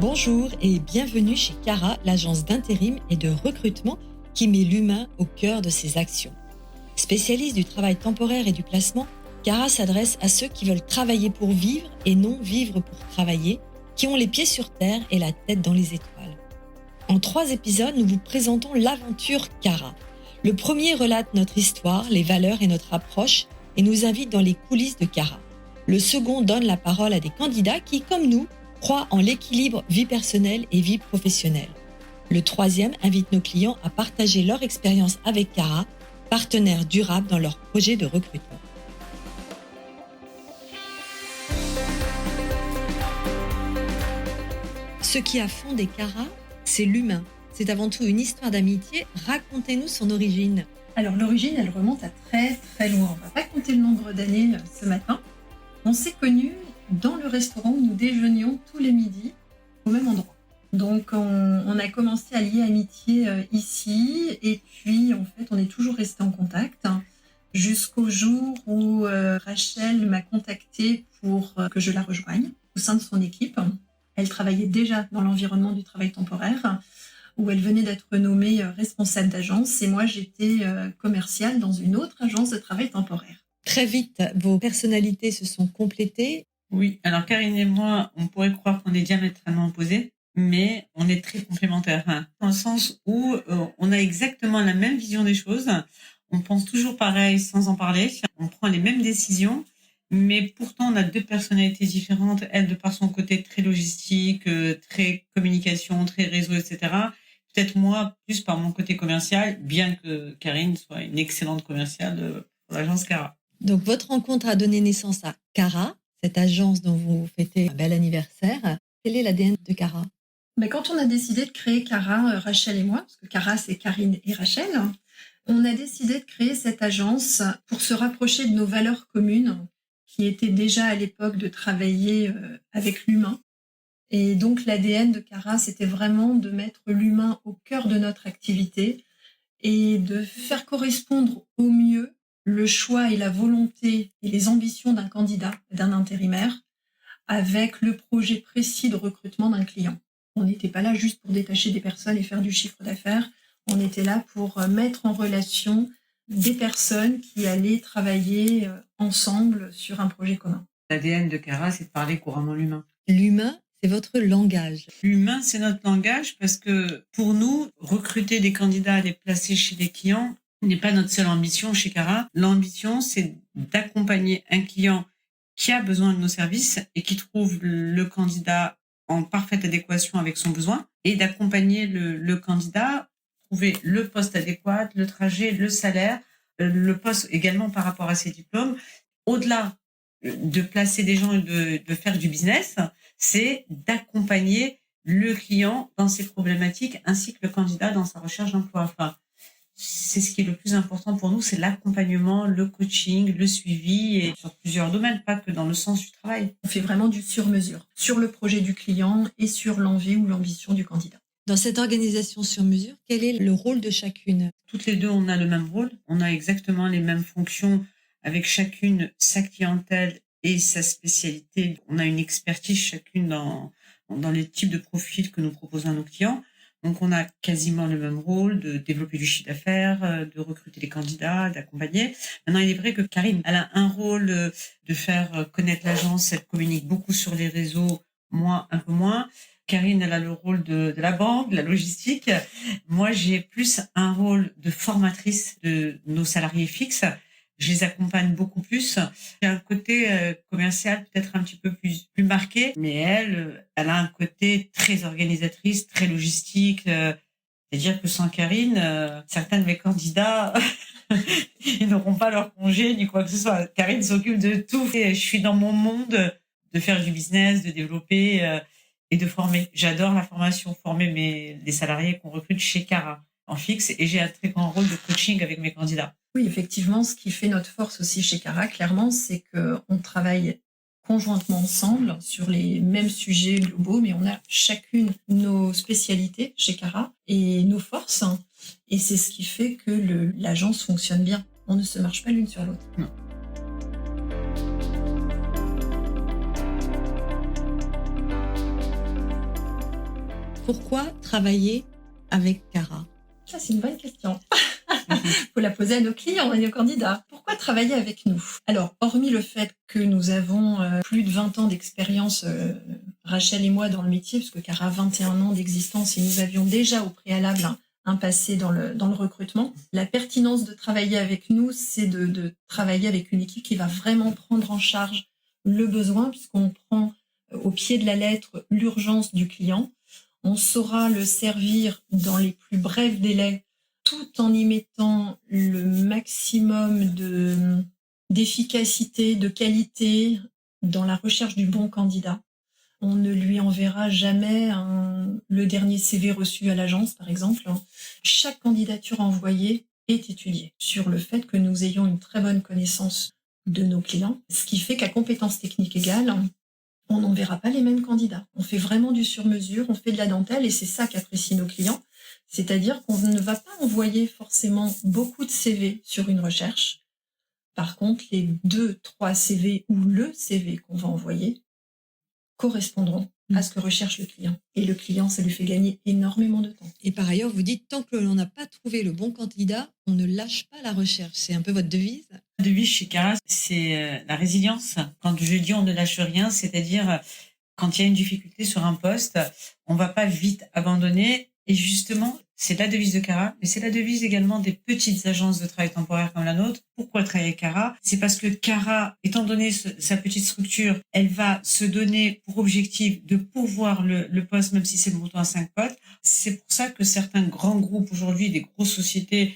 Bonjour et bienvenue chez Cara, l'agence d'intérim et de recrutement qui met l'humain au cœur de ses actions. Spécialiste du travail temporaire et du placement, Cara s'adresse à ceux qui veulent travailler pour vivre et non vivre pour travailler, qui ont les pieds sur terre et la tête dans les étoiles. En 3 épisodes, nous vous présentons l'aventure Cara. Le premier relate notre histoire, les valeurs et notre approche et nous invite dans les coulisses de Cara. Le second donne la parole à des candidats qui, comme nous, croient en l'équilibre vie personnelle et vie professionnelle. Le troisième invite nos clients à partager leur expérience avec Cara, partenaire durable dans leur projet de recrutement. Ce qui a fondé Cara, c'est l'humain. C'est avant tout une histoire d'amitié. Racontez-nous son origine. Alors l'origine, elle remonte à très très loin. On ne va pas compter le nombre d'années ce matin. On s'est connus dans le restaurant où nous déjeunions tous les midis au même endroit. Donc on a commencé à lier amitié ici et puis en fait on est toujours resté en contact jusqu'au jour où Rachel m'a contactée pour que je la rejoigne au sein de son équipe. Elle travaillait déjà dans l'environnement du travail temporaire où elle venait d'être nommée responsable d'agence et moi j'étais commerciale dans une autre agence de travail temporaire. Très vite, vos personnalités se sont complétées. Oui, alors Karine et moi, on pourrait croire qu'on est diamétralement opposés, mais on est très complémentaires, dans le sens où on a exactement la même vision des choses, on pense toujours pareil sans en parler, on prend les mêmes décisions, mais pourtant on a 2 personnalités différentes, elle de par son côté très logistique, très communication, très réseau, etc. Peut-être moi, plus par mon côté commercial, bien que Karine soit une excellente commerciale pour l'agence Cara. Donc votre rencontre a donné naissance à Cara, cette agence dont vous fêtez un bel anniversaire. Quel est l'ADN de Cara ? Quand on a décidé de créer Cara, Rachel et moi, parce que Cara c'est Karine et Rachel, on a décidé de créer cette agence pour se rapprocher de nos valeurs communes, qui étaient déjà à l'époque de travailler avec l'humain. Et donc l'ADN de Cara, c'était vraiment de mettre l'humain au cœur de notre activité et de faire correspondre au mieux le choix et la volonté et les ambitions d'un candidat, d'un intérimaire, avec le projet précis de recrutement d'un client. On n'était pas là juste pour détacher des personnes et faire du chiffre d'affaires. On était là pour mettre en relation des personnes qui allaient travailler ensemble sur un projet commun. L'ADN de Cara, c'est de parler couramment l'humain. L'humain, c'est votre langage. L'humain, c'est notre langage parce que pour nous, recruter des candidats, les placer chez les clients n'est pas notre seule ambition chez Cara. L'ambition, c'est d'accompagner un client qui a besoin de nos services et qui trouve le candidat en parfaite adéquation avec son besoin et d'accompagner le candidat, trouver le poste adéquat, le trajet, le salaire, le poste également par rapport à ses diplômes. Au-delà de placer des gens et de faire du business, c'est d'accompagner le client dans ses problématiques ainsi que le candidat dans sa recherche d'emploi. Enfin, c'est ce qui est le plus important pour nous, c'est l'accompagnement, le coaching, le suivi et sur plusieurs domaines, pas que dans le sens du travail. On fait vraiment du sur-mesure, sur le projet du client et sur l'envie ou l'ambition du candidat. Dans cette organisation sur mesure, quel est le rôle de chacune ? Toutes les deux, on a le même rôle, on a exactement les mêmes fonctions, avec chacune sa clientèle et sa spécialité. On a une expertise chacune dans les types de profils que nous proposons à nos clients. Donc, on a quasiment le même rôle de développer du chiffre d'affaires, de recruter les candidats, d'accompagner. Maintenant, il est vrai que Karine, elle a un rôle de faire connaître l'agence. Elle communique beaucoup sur les réseaux, moi, un peu moins. Karine, elle a le rôle de la banque, de la logistique. Moi, j'ai plus un rôle de formatrice de nos salariés fixes. Je les accompagne beaucoup plus. J'ai un côté commercial peut-être un petit peu plus marqué, mais elle a un côté très organisatrice, très logistique. C'est-à-dire que sans Karine, certains de mes candidats, ils n'auront pas leur congé ni quoi que ce soit. Karine s'occupe de tout. Et je suis dans mon monde de faire du business, de développer et de former. J'adore la formation, former les salariés qu'on recrute chez Cara en fixe, et j'ai un très grand rôle de coaching avec mes candidats. Oui, effectivement, ce qui fait notre force aussi chez Cara, clairement, c'est qu'on travaille conjointement ensemble sur les mêmes sujets globaux, mais on a chacune nos spécialités chez Cara et nos forces. Et c'est ce qui fait que l'agence fonctionne bien. On ne se marche pas l'une sur l'autre. Non. Pourquoi travailler avec Cara ? Ça, c'est une bonne question. Faut la poser à nos clients et nos candidats. Pourquoi travailler avec nous ? Alors, hormis le fait que nous avons plus de 20 ans d'expérience, Rachel et moi, dans le métier, parce que Cara a 21 ans d'existence et nous avions déjà au préalable un passé dans le recrutement. La pertinence de travailler avec nous, c'est de travailler avec une équipe qui va vraiment prendre en charge le besoin, puisqu'on prend au pied de la lettre l'urgence du client. On saura le servir dans les plus brefs délais, tout en y mettant le maximum d'efficacité, de qualité dans la recherche du bon candidat. On ne lui enverra jamais le dernier CV reçu à l'agence, par exemple. Chaque candidature envoyée est étudiée sur le fait que nous ayons une très bonne connaissance de nos clients, ce qui fait qu'à compétences techniques égales, on n'enverra pas les mêmes candidats. On fait vraiment du sur-mesure, on fait de la dentelle et c'est ça qu'apprécient nos clients. C'est-à-dire qu'on ne va pas envoyer forcément beaucoup de CV sur une recherche. Par contre, les 2-3 CV ou le CV qu'on va envoyer correspondront à ce que recherche le client. Et le client, ça lui fait gagner énormément de temps. Et par ailleurs, vous dites, tant que l'on n'a pas trouvé le bon candidat, on ne lâche pas la recherche. C'est un peu votre devise ? La devise chez Cara, c'est la résilience. Quand je dis on ne lâche rien, c'est-à-dire quand il y a une difficulté sur un poste, on va pas vite abandonner. Et justement, c'est la devise de Cara, mais c'est la devise également des petites agences de travail temporaire comme la nôtre. Pourquoi travailler avec Cara ? C'est parce que Cara, étant donné sa petite structure, elle va se donner pour objectif de pourvoir le poste, même si c'est le mouton à 5 pattes. C'est pour ça que certains grands groupes aujourd'hui, des grosses sociétés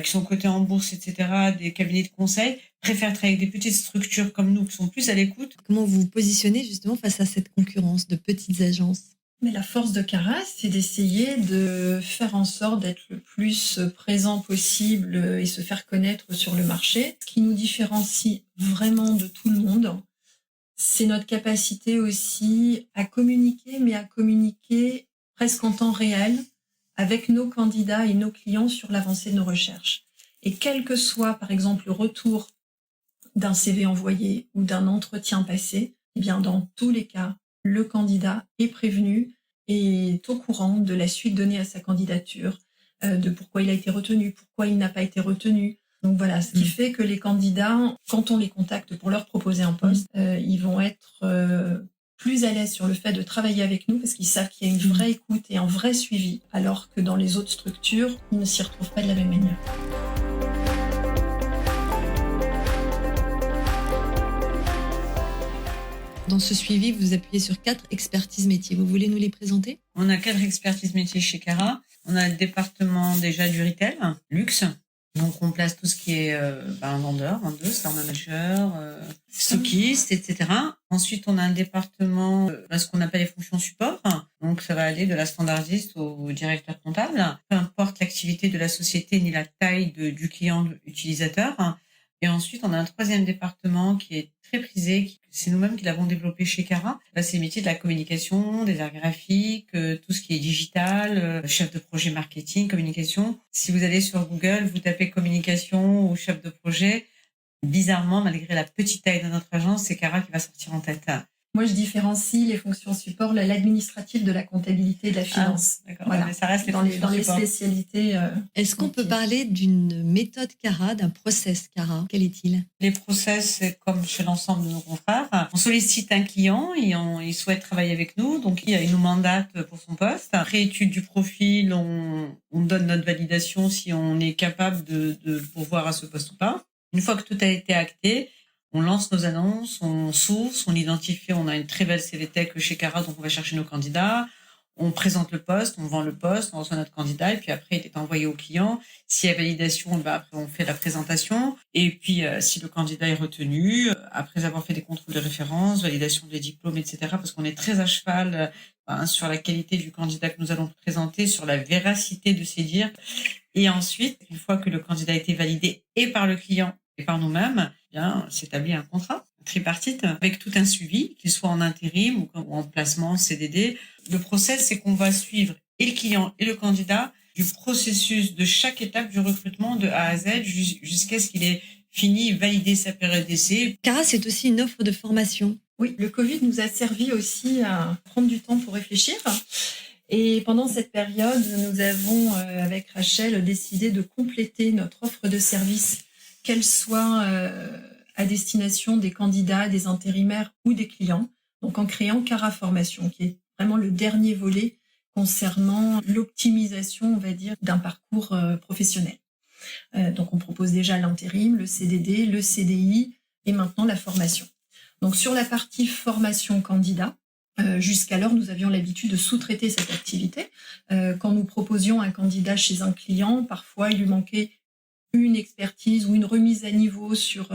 qui sont cotées en bourse, etc., des cabinets de conseil, préfèrent travailler avec des petites structures comme nous qui sont plus à l'écoute. Comment vous vous positionnez justement face à cette concurrence de petites agences ? Mais la force de Cara, c'est d'essayer de faire en sorte d'être le plus présent possible et se faire connaître sur le marché. Ce qui nous différencie vraiment de tout le monde, c'est notre capacité aussi à communiquer, mais à communiquer presque en temps réel avec nos candidats et nos clients sur l'avancée de nos recherches. Et quel que soit, par exemple, le retour d'un CV envoyé ou d'un entretien passé, eh bien, dans tous les cas, le candidat est prévenu et est au courant de la suite donnée à sa candidature, de pourquoi il a été retenu, pourquoi il n'a pas été retenu. Donc voilà, ce qui fait que les candidats, quand on les contacte pour leur proposer un poste, ils vont être plus à l'aise sur le fait de travailler avec nous parce qu'ils savent qu'il y a une vraie écoute et un vrai suivi, alors que dans les autres structures, ils ne s'y retrouvent pas de la même manière. Dans ce suivi, vous appuyez sur 4 expertises métiers. Vous voulez nous les présenter ? On a 4 expertises métiers chez Cara. On a le département déjà du retail, luxe. Donc, on place tout ce qui est vendeur, vendeuse, store manager, stockiste, etc. Ensuite, on a un département, ce qu'on appelle les fonctions support. Donc, ça va aller de la standardiste au directeur comptable. Peu importe l'activité de la société ni la taille du client utilisateur. Et ensuite, on a un 3e département qui est très prisé. C'est nous-mêmes qui l'avons développé chez Cara. Là, c'est les métiers de la communication, des arts graphiques, tout ce qui est digital, chef de projet marketing, communication. Si vous allez sur Google, vous tapez communication ou chef de projet, bizarrement, malgré la petite taille de notre agence, c'est Cara qui va sortir en tête. Moi, je différencie les fonctions support, l'administratif de la comptabilité et de la finance. D'accord, voilà. Mais ça reste dans les spécialités. Est-ce qu'on peut parler d'une méthode Cara, d'un process Cara ? Quel est-il ? Les process, c'est comme chez l'ensemble de nos confrères. On sollicite un client, il souhaite travailler avec nous, donc il nous mandate pour son poste. Après étude du profil, on donne notre validation si on est capable de pourvoir à ce poste ou pas. Une fois que tout a été acté, on lance nos annonces, on source, on identifie, on a une très belle CV Tech chez Cara, donc on va chercher nos candidats, on présente le poste, on vend le poste, on reçoit notre candidat, et puis après, il est envoyé au client. S'il y a validation, après, on fait la présentation. Et puis, si le candidat est retenu, après avoir fait des contrôles de référence, validation des diplômes, etc., parce qu'on est très à cheval sur la qualité du candidat que nous allons présenter, sur la véracité de ses dires. Et ensuite, une fois que le candidat a été validé et par le client et par nous-mêmes, s'établit un contrat tripartite avec tout un suivi, qu'il soit en intérim ou en placement, CDD. Le process, c'est qu'on va suivre et le client et le candidat du processus de chaque étape du recrutement de A à Z jusqu'à ce qu'il ait fini, validé sa période d'essai. Cara, c'est aussi une offre de formation. Oui, le Covid nous a servi aussi à prendre du temps pour réfléchir. Et pendant cette période, nous avons, avec Rachel, décidé de compléter notre offre de service, qu'elle soit à destination des candidats, des intérimaires ou des clients, donc en créant Cara Formation, qui est vraiment le dernier volet concernant l'optimisation, on va dire, d'un parcours professionnel. Donc on propose déjà l'intérim, le CDD, le CDI et maintenant la formation. Donc sur la partie formation candidat, jusqu'alors nous avions l'habitude de sous-traiter cette activité. Quand nous proposions un candidat chez un client, parfois il lui manquait une expertise ou une remise à niveau sur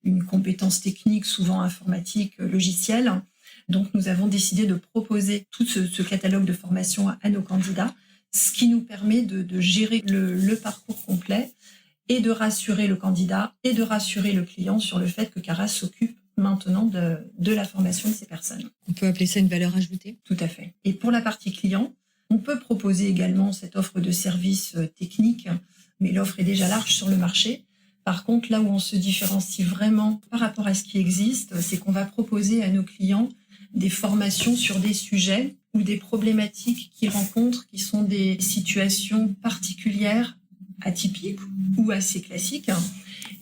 une compétence technique, souvent informatique, logicielle. Donc nous avons décidé de proposer tout ce catalogue de formation à nos candidats, ce qui nous permet de gérer le parcours complet et de rassurer le candidat et de rassurer le client sur le fait que Cara s'occupe maintenant de la formation de ces personnes. On peut appeler ça une valeur ajoutée? Tout à fait. Et pour la partie client, on peut proposer également cette offre de services techniques, mais l'offre est déjà large sur le marché. Par contre, là où on se différencie vraiment par rapport à ce qui existe, c'est qu'on va proposer à nos clients des formations sur des sujets ou des problématiques qu'ils rencontrent, qui sont des situations particulières, atypiques ou assez classiques,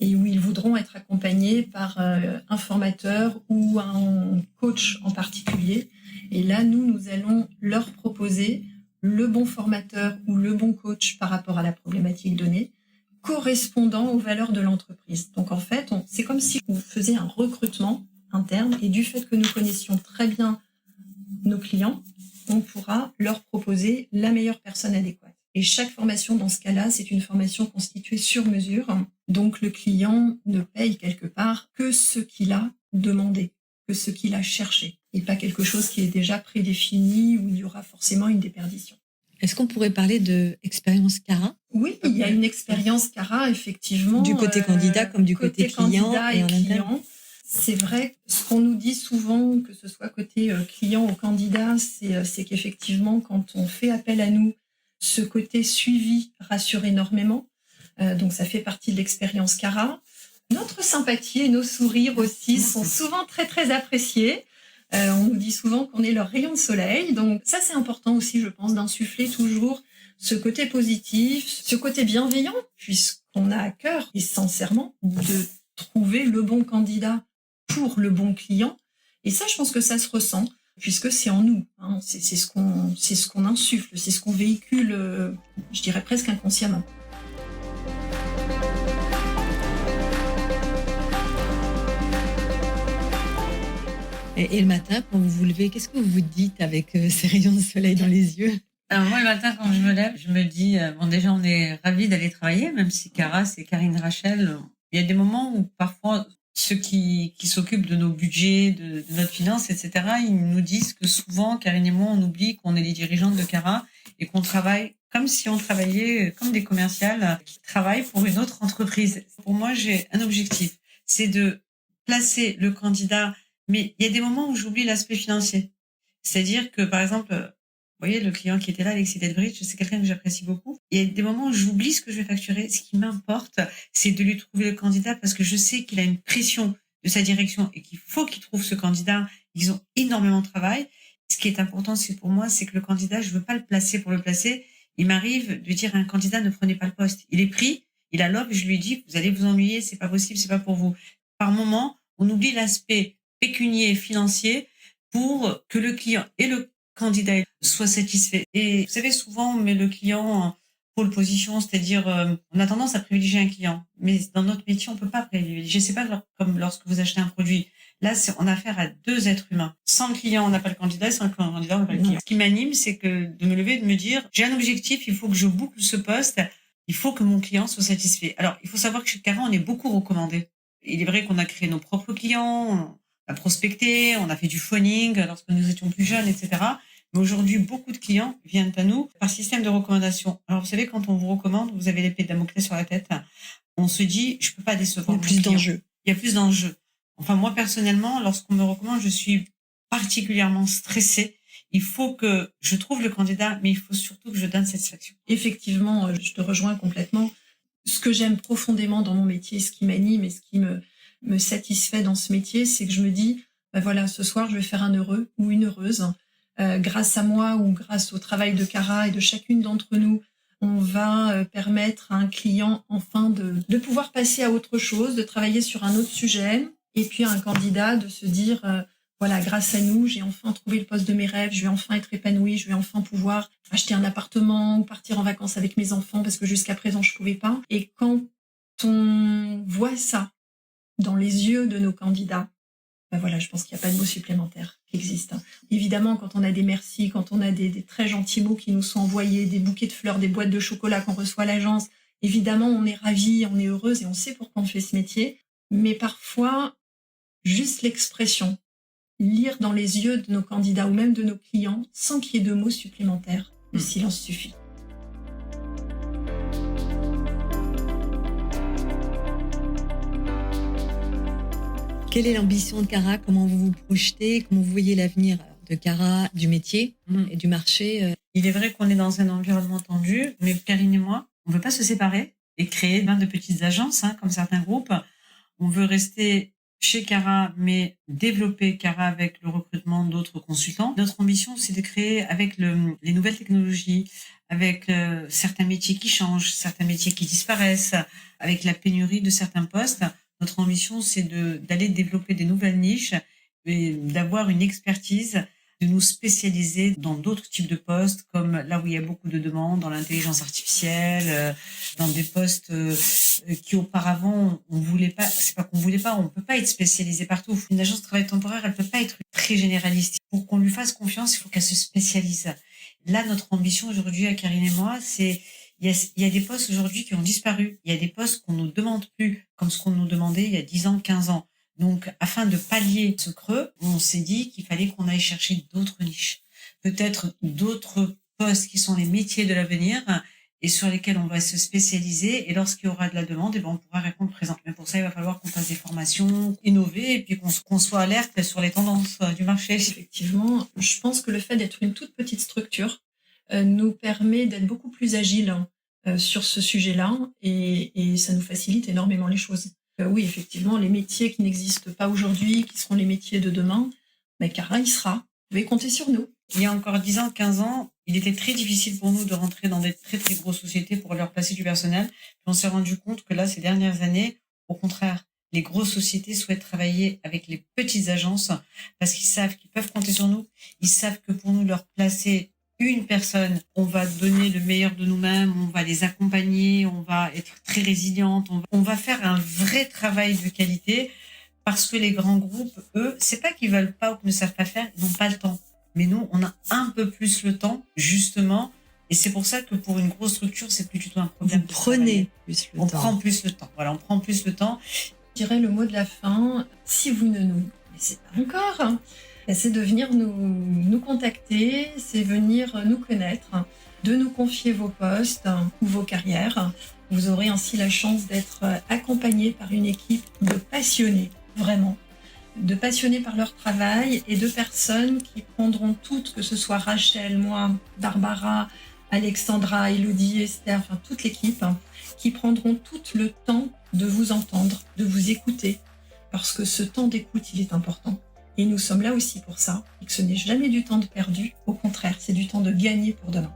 et où ils voudront être accompagnés par un formateur ou un coach en particulier. Et là, nous allons leur proposer le bon formateur ou le bon coach par rapport à la problématique donnée, correspondant aux valeurs de l'entreprise. Donc en fait, c'est comme si on faisait un recrutement interne, et du fait que nous connaissions très bien nos clients, on pourra leur proposer la meilleure personne adéquate. Et chaque formation, dans ce cas-là, c'est une formation constituée sur mesure. Donc le client ne paye quelque part que ce qu'il a demandé, que ce qu'il a cherché, et pas quelque chose qui est déjà prédéfini où il y aura forcément une déperdition. Est-ce qu'on pourrait parler de expérience Cara? Oui, il y a une expérience Cara, effectivement. Du côté candidat comme du côté client et client. C'est vrai, ce qu'on nous dit souvent, que ce soit côté client ou candidat, c'est qu'effectivement, quand on fait appel à nous, ce côté suivi rassure énormément. Donc, ça fait partie de l'expérience Cara. Notre sympathie et nos sourires aussi sont souvent très, très appréciés. On nous dit souvent qu'on est leur rayon de soleil. Donc, ça, c'est important aussi, je pense, d'insuffler toujours ce côté positif, ce côté bienveillant, puisqu'on a à cœur, et sincèrement, de trouver le bon candidat pour le bon client. Et ça, je pense que ça se ressent, puisque c'est en nous. Hein. C'est ce qu'on insuffle, c'est ce qu'on véhicule, je dirais presque inconsciemment. Et le matin, quand vous vous levez, qu'est-ce que vous vous dites avec ces rayons de soleil dans les yeux? Alors moi, le matin, quand je me lève, je me dis, bon, déjà, on est ravis d'aller travailler, même si Cara, c'est Karine Rachel. Il y a des moments où parfois, ceux qui s'occupent de nos budgets, de notre finance, etc., ils nous disent que souvent, Karine et moi, on oublie qu'on est les dirigeantes de Cara et qu'on travaille comme si on travaillait comme des commerciales qui travaillent pour une autre entreprise. Pour moi, j'ai un objectif, c'est de placer le candidat, mais il y a des moments où j'oublie l'aspect financier. C'est-à-dire que, par exemple, vous voyez, le client qui était là, Alexis Delbridge, c'est quelqu'un que j'apprécie beaucoup. Il y a des moments où j'oublie ce que je vais facturer. Ce qui m'importe, c'est de lui trouver le candidat parce que je sais qu'il a une pression de sa direction et qu'il faut qu'il trouve ce candidat. Ils ont énormément de travail. Ce qui est important, c'est pour moi, c'est que le candidat, je veux pas le placer pour le placer. Il m'arrive de dire à un candidat, ne prenez pas le poste. Il est pris, il a l'offre, je lui dis, vous allez vous ennuyer, c'est pas possible, c'est pas pour vous. Par moment, on oublie l'aspect pécunier, financier, pour que le client et le candidat soient satisfaits. Et vous savez, souvent, on met le client en pole position, c'est-à-dire, on a tendance à privilégier un client. Mais dans notre métier, on peut pas privilégier. C'est pas comme lorsque vous achetez un produit. Là, on a affaire à deux êtres humains. Sans le client, on n'a pas le candidat, sans le candidat, on n'a pas le client. Ce qui m'anime, c'est que de me lever et de me dire, j'ai un objectif, il faut que je boucle ce poste, il faut que mon client soit satisfait. Alors, il faut savoir que chez Cara, on est beaucoup recommandé. Il est vrai qu'on a créé nos propres clients, on a prospecté, on a fait du phoning lorsque nous étions plus jeunes, etc. Mais aujourd'hui, beaucoup de clients viennent à nous par système de recommandation. Alors, vous savez, quand on vous recommande, vous avez l'épée de Damoclès sur la tête. On se dit, je peux pas décevoir. Il y a plus d'enjeux. Il y a plus d'enjeux. Enfin, moi, personnellement, lorsqu'on me recommande, je suis particulièrement stressée. Il faut que je trouve le candidat, mais il faut surtout que je donne satisfaction. Effectivement, je te rejoins complètement. Ce que j'aime profondément dans mon métier, ce qui m'anime et ce qui me satisfait dans ce métier, c'est que je me dis, ben voilà, ce soir, je vais faire un heureux ou une heureuse. grâce à moi ou grâce au travail de Cara et de chacune d'entre nous, on va permettre à un client enfin de pouvoir passer à autre chose, de travailler sur un autre sujet, et puis à un candidat de se dire voilà, grâce à nous, j'ai enfin trouvé le poste de mes rêves, je vais enfin être épanouie, je vais enfin pouvoir acheter un appartement ou partir en vacances avec mes enfants parce que jusqu'à présent je pouvais pas. Et quand on voit ça dans les yeux de nos candidats, ben voilà, je pense qu'il n'y a pas de mots supplémentaires qui existent. Évidemment, quand on a des merci, quand on a des très gentils mots qui nous sont envoyés, des bouquets de fleurs, des boîtes de chocolat qu'on reçoit à l'agence, évidemment, on est ravis, on est heureuse et on sait pourquoi on fait ce métier. Mais parfois, juste l'expression, lire dans les yeux de nos candidats ou même de nos clients, sans qu'il y ait de mots supplémentaires, le silence suffit. Quelle est l'ambition de Cara? Comment vous vous projetez? Comment vous voyez l'avenir de Cara, du métier et du marché? Il est vrai qu'on est dans un environnement tendu, mais Karine et moi, on ne veut pas se séparer et créer plein de petites agences, comme certains groupes. On veut rester chez Cara, mais développer Cara avec le recrutement d'autres consultants. Notre ambition, c'est de créer avec les nouvelles technologies, avec certains métiers qui changent, certains métiers qui disparaissent, avec la pénurie de certains postes. Notre ambition, c'est d'aller développer des nouvelles niches et d'avoir une expertise, de nous spécialiser dans d'autres types de postes, comme là où il y a beaucoup de demandes, dans l'intelligence artificielle, dans des postes qui auparavant on voulait pas. C'est pas qu'on voulait pas, on peut pas être spécialisé partout. Une agence de travail temporaire, elle peut pas être très généraliste. Pour qu'on lui fasse confiance, il faut qu'elle se spécialise. Là, notre ambition aujourd'hui à Karine et moi, c'est il y a des postes aujourd'hui qui ont disparu. Il y a des postes qu'on nous demande plus, comme ce qu'on nous demandait il y a 10 ans, 15 ans. Donc, afin de pallier ce creux, on s'est dit qu'il fallait qu'on aille chercher d'autres niches. Peut-être d'autres postes qui sont les métiers de l'avenir et sur lesquels on va se spécialiser. Et lorsqu'il y aura de la demande, on pourra répondre présent. Mais pour ça, il va falloir qu'on fasse des formations, innover et puis qu'on soit alerte sur les tendances du marché. Effectivement, je pense que le fait d'être une toute petite structure nous permet d'être beaucoup plus agile sur ce sujet-là et ça nous facilite énormément les choses. Oui, effectivement, les métiers qui n'existent pas aujourd'hui, qui seront les métiers de demain, mais Cara y sera. Vous pouvez compter sur nous. Il y a encore 10 ans, 15 ans, il était très difficile pour nous de rentrer dans des très très grosses sociétés pour leur placer du personnel. Puis on s'est rendu compte que là, ces dernières années, au contraire, les grosses sociétés souhaitent travailler avec les petites agences parce qu'ils savent qu'ils peuvent compter sur nous. Ils savent que pour nous leur placer une personne, on va donner le meilleur de nous-mêmes, on va les accompagner, on va être très résiliente, on va faire un vrai travail de qualité parce que les grands groupes, eux, c'est pas qu'ils veulent pas ou qu'ils ne savent pas faire, ils n'ont pas le temps. Mais nous, on a un peu plus le temps, justement, et c'est pour ça que pour une grosse structure, c'est plus du tout un problème. Vous prenez plus le temps. On prend plus le temps. Voilà, on prend plus le temps. Je dirais le mot de la fin, si vous ne nous laissez pas encore, c'est de venir nous contacter, c'est venir nous connaître, de nous confier vos postes ou vos carrières. Vous aurez ainsi la chance d'être accompagné par une équipe de passionnés, vraiment, de passionnés par leur travail et de personnes qui prendront toutes, que ce soit Rachel, moi, Barbara, Alexandra, Elodie, Esther, enfin toute l'équipe, qui prendront tout le temps de vous entendre, de vous écouter, parce que ce temps d'écoute, il est important. Et nous sommes là aussi pour ça, et que ce n'est jamais du temps de perdu, au contraire, c'est du temps de gagner pour demain.